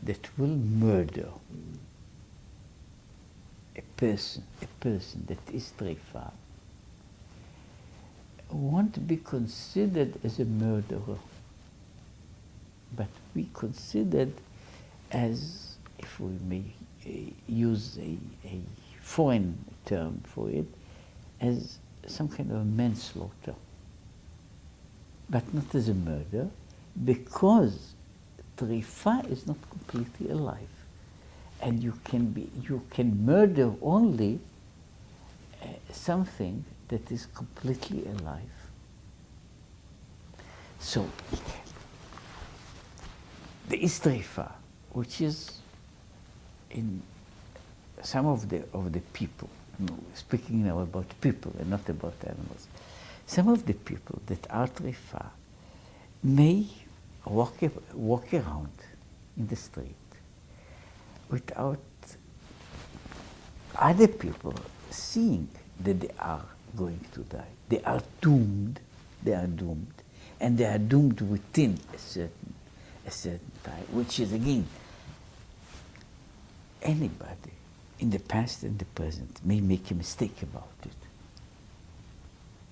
that will murder a person that is treifah won't be considered as a murderer, but be considered as, if we may use a foreign term for it, as some kind of manslaughter, but not as a murder, because treifah is not completely alive, and you can murder only something that is completely alive. So there is treifah, which is in some of the people. Speaking now about people and not about animals. Some of the people that are treifah may walk around in the street without other people seeing that they are going to die. They are doomed, and they are doomed within a certain time, which is again, anybody in the past and the present may make a mistake about it.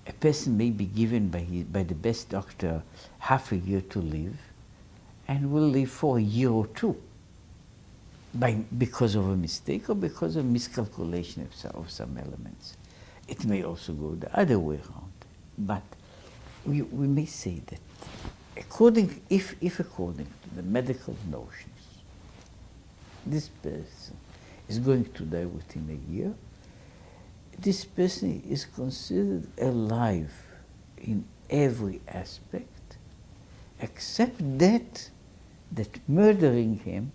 A person may be given by the best doctor half a year to live, and will live for a year or two, because of a mistake or because of miscalculation of some elements. It may also go the other way around. But we may say that according to the medical notions, this person is going to die within a year, this person is considered alive in every aspect, except that murdering him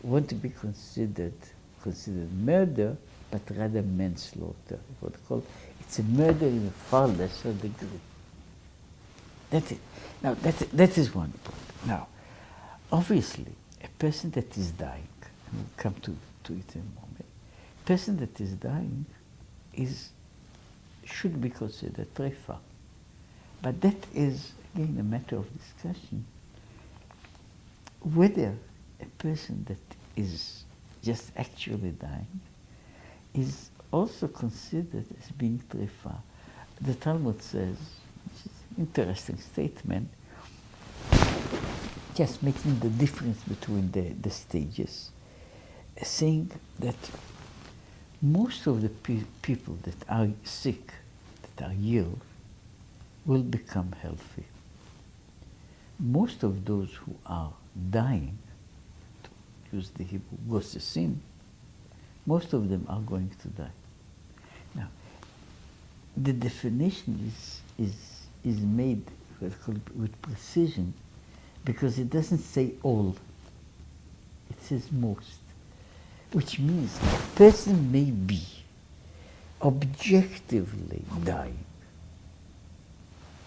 won't be considered murder, but rather manslaughter. It's a murder in a far lesser degree. That's it. Now, that is one point. Now, obviously, a person that is dying, and we'll come to it in a moment, a person that is dying should be considered treifah. But that is, again, a matter of discussion, whether a person that is just actually dying is also considered as being treifah. The Talmud says, which is an interesting statement, just making the difference between the stages, saying that most of the people that are sick, that are ill, will become healthy. Most of those who are dying, to use the Hebrew Gosses, most of them are going to die. Now, the definition is made with precision, because it doesn't say all, it says most, which means a person may be objectively dying,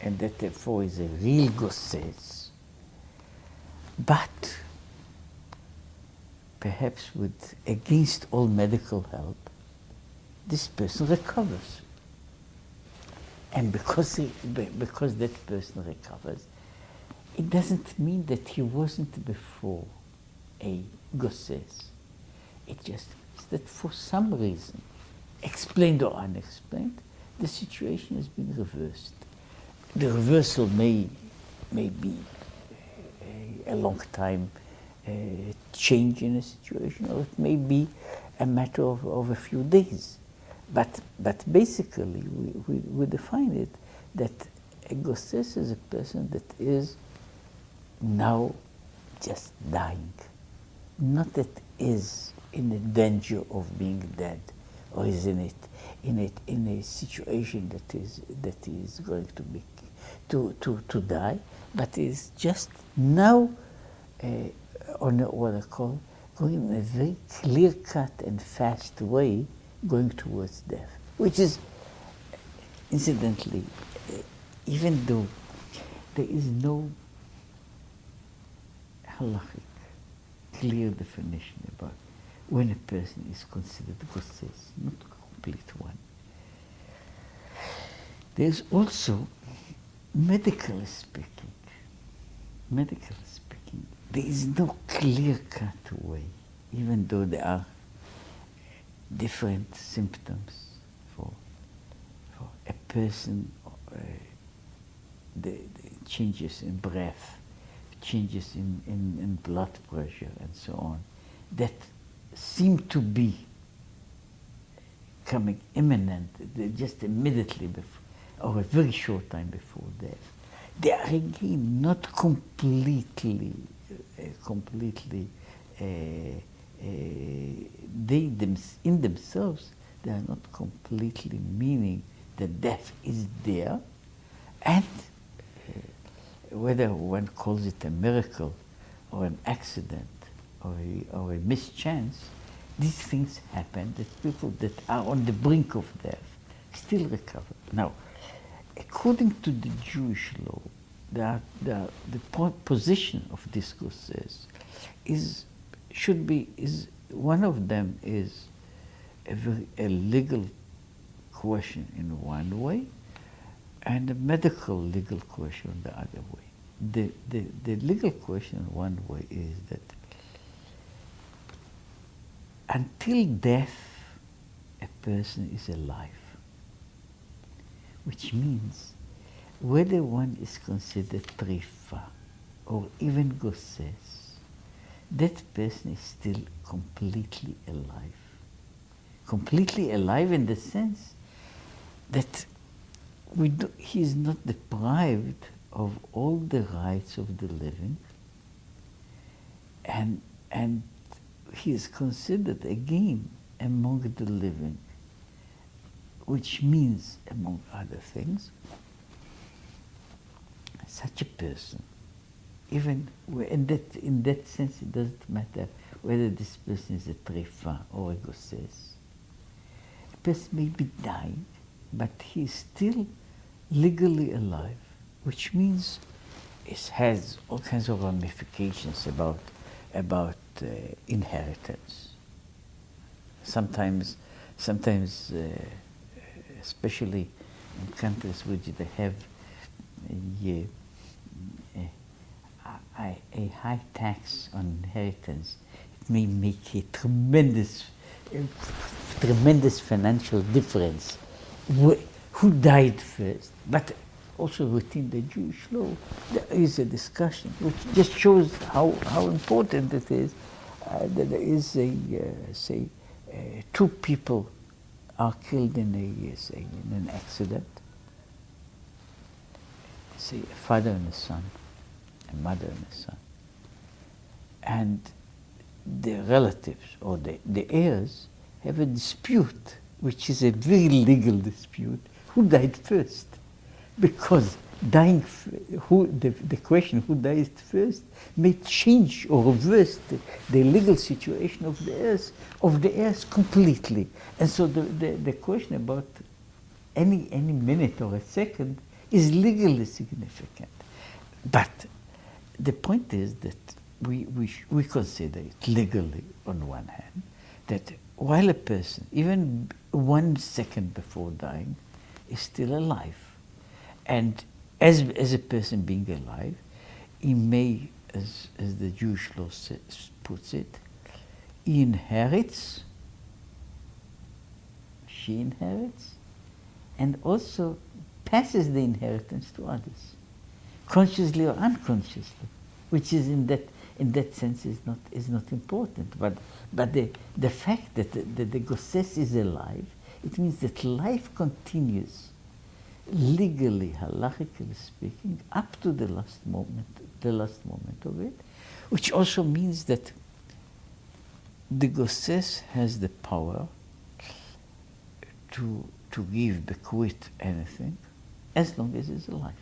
and that therefore is a real Gosses, but perhaps against all medical help, this person recovers. And because that person recovers, it doesn't mean that he wasn't before a Gosses. It just means that for some reason, explained or unexplained, the situation has been reversed. The reversal may be a long time change in a situation, or it may be a matter of a few days. But basically, we define it that a Gosses is a person that is now just dying, not that is in the danger of being dead, or is in a situation that is going to die, but is just now on what I call going in a very clear-cut and fast way, going towards death, which is, incidentally, even though there is no halachic clear definition about when a person is considered Gosses, not a complete one. There's also, medically speaking, there is no clear-cut way, even though there are different symptoms for a person, the changes in breath, changes in blood pressure and so on, that seem to be coming imminent, just immediately before, or a very short time before death. They are again not completely, in themselves, they are not completely meaning that death is there, and whether one calls it a miracle or an accident or a mischance, these things happen, that people that are on the brink of death still recover. Now, according to the Jewish law, the position of this Gosses is one of them is a legal question in one way, and a medical legal question the other way. The legal question in one way is that until death, a person is alive, which means whether one is considered treifah or even Gosses, that person is still completely alive. Completely alive in the sense that he is not deprived of all the rights of the living, and he is considered again among the living, which means, among other things, such a person, even in that sense, it doesn't matter whether this person is a treifah or a Gosses. A person may be dying, but he is still legally alive, which means it has all kinds of ramifications about inheritance. Sometimes, especially in countries which they have a high tax on inheritance, it may make a tremendous financial difference who died first. But also within the Jewish law, there is a discussion which just shows how important it is that there is say two people are killed in an accident, say a father and a son, a mother and a son, and the relatives or the heirs have a dispute, which is a very legal dispute, who died first. Because the question who dies first may change or reverse the legal situation of the heirs completely. And so the question about any minute or a second is legally significant. But the point is that we consider it legally on one hand, that while a person, even 1 second before dying, is still alive, and as a person being alive, he may, as the Jewish law puts it, he inherits, she inherits, and also passes the inheritance to others, consciously or unconsciously, which is in that sense is not important. But the fact that the Gosses is alive, it means that life continues, legally, halakhically speaking, up to the last moment of it, which also means that the Gosses has the power to bequeath anything as long as it's alive.